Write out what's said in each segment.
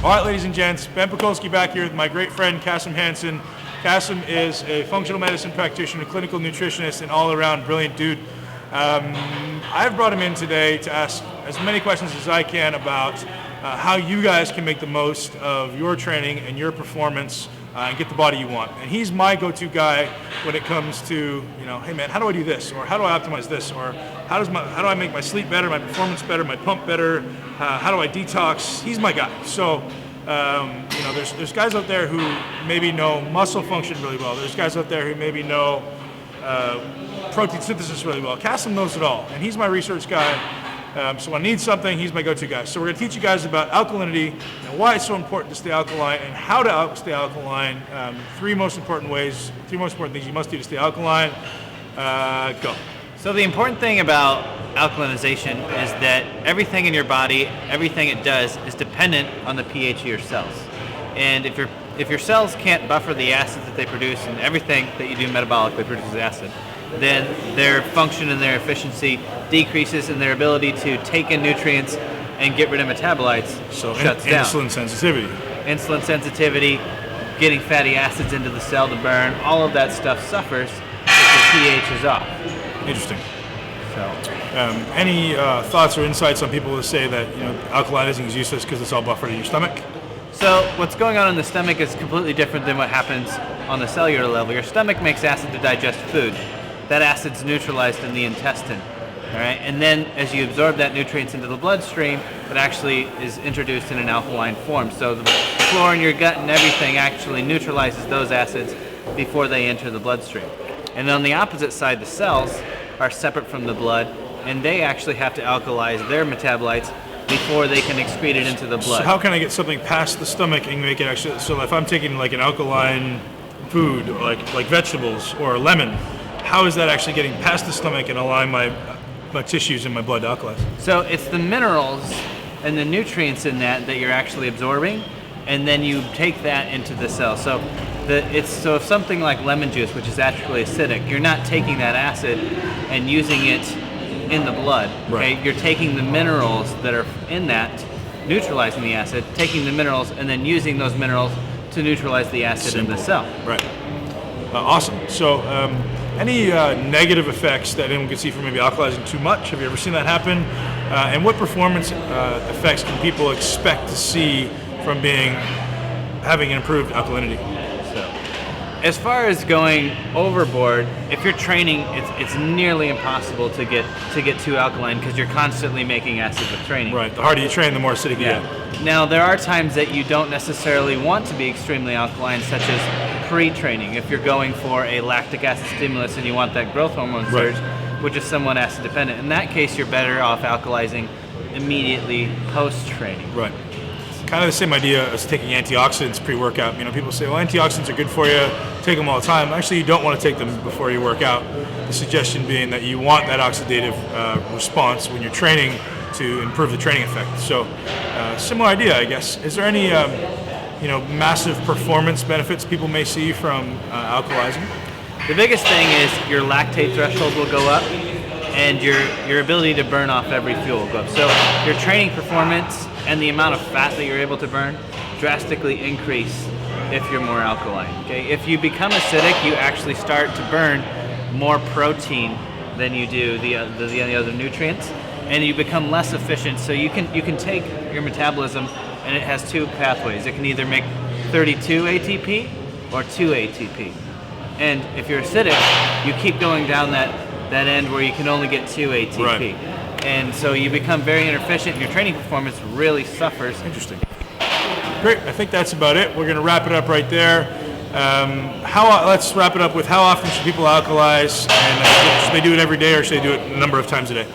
All right, ladies and gents, Ben Pakulski back here with my great friend Kasem Hanson. Kasem is a functional medicine practitioner, clinical nutritionist, and all-around brilliant dude. I've brought him in today to ask as many questions as I can about how you guys can make the most of your training and your performance and get the body you want. And he's my go-to guy when it comes to, hey man, how do I do this? Or how do I optimize this? Or how do I make my sleep better, my performance better, my pump better? How do I detox? He's my guy. So, there's guys out there who maybe know muscle function really well. There's guys out there who maybe know protein synthesis really well. Kasem knows it all, and he's my research guy. So when I need something, he's my go-to guy. So we're going to teach you guys about alkalinity and why it's so important to stay alkaline and how to stay alkaline. Three most important things you must do to stay alkaline. Go. So the important thing about alkalinization is that everything in your body, everything it does, is dependent on the pH of your cells. And if your cells can't buffer the acids that they produce, and everything that you do metabolically produces acid, then their function and their efficiency decreases, and their ability to take in nutrients and get rid of metabolites shuts down. Insulin sensitivity. Insulin sensitivity, getting fatty acids into the cell to burn, all of that stuff suffers if the pH is off. Interesting. So, any thoughts or insights on people who say that alkalizing is useless because it's all buffered in your stomach? So what's going on in the stomach is completely different than what happens on the cellular level. Your stomach makes acid to digest food. That acid's neutralized in the intestine, all right? And then as you absorb that nutrients into the bloodstream, it actually is introduced in an alkaline form. So the flora in your gut and everything actually neutralizes those acids before they enter the bloodstream. And on the opposite side, the cells are separate from the blood, and they actually have to alkalize their metabolites before they can excrete it into the blood. So how can I get something past the stomach and make it actually, so if I'm taking like an alkaline food, like vegetables or a lemon, how is that actually getting past the stomach and allowing my tissues and my blood to alkalize? So it's the minerals and the nutrients in that you're actually absorbing, and then you take that into the cell. So if something like lemon juice, which is actually acidic, you're not taking that acid and using it in the blood. Okay? Right. You're taking the minerals that are in that, neutralizing the acid, taking the minerals, and then using those minerals to neutralize the acid in the cell. Right. Awesome. So any negative effects that anyone can see from maybe alkalizing too much? Have you ever seen that happen? And what performance effects can people expect to see from having an improved alkalinity? As far as going overboard, if you're training, it's nearly impossible to get too alkaline because you're constantly making acid with training. Right. The harder you train, the more acidic you get. Now, there are times that you don't necessarily want to be extremely alkaline, such as pre-training. If you're going for a lactic acid stimulus and you want that growth hormone surge, which is somewhat acid dependent, in that case, you're better off alkalizing immediately post-training. Right. Kind of the same idea as taking antioxidants pre-workout. People say, well, antioxidants are good for you, take them all the time. Actually, you don't want to take them before you work out. The suggestion being that you want that oxidative response when you're training to improve the training effect. So, similar idea, I guess. Is there any, massive performance benefits people may see from alkalizing? The biggest thing is your lactate threshold will go up, and your ability to burn off every fuel will go up. So your training performance and the amount of fat that you're able to burn drastically increase if you're more alkaline. Okay, if you become acidic, you actually start to burn more protein than you do the other nutrients, and you become less efficient. So you can take your metabolism, and it has two pathways. It can either make 32 ATP or 2 ATP. And if you're acidic, you keep going down that end where you can only get 2 ATP. Right. And so you become very inefficient, and your training performance really suffers. Interesting. Great. I think that's about it. We're going to wrap it up right there. Let's wrap it up with how often should people alkalize, and should they do it every day or should they do it a number of times a day?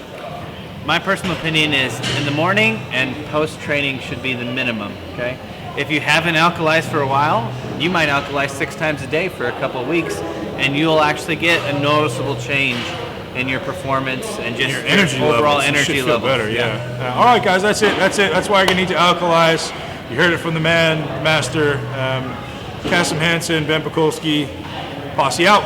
My personal opinion is in the morning and post-training should be the minimum. Okay. If you haven't alkalized for a while, you might alkalize 6 times a day for a couple of weeks, and you'll actually get a noticeable change in your performance and just your energy overall levels. energy You should feel levels. better, yeah. All right, guys, that's it. That's why you're gonna need to alkalize. You heard it from the man, master, Kasem Hanson, Ben Pakulski, Posse out.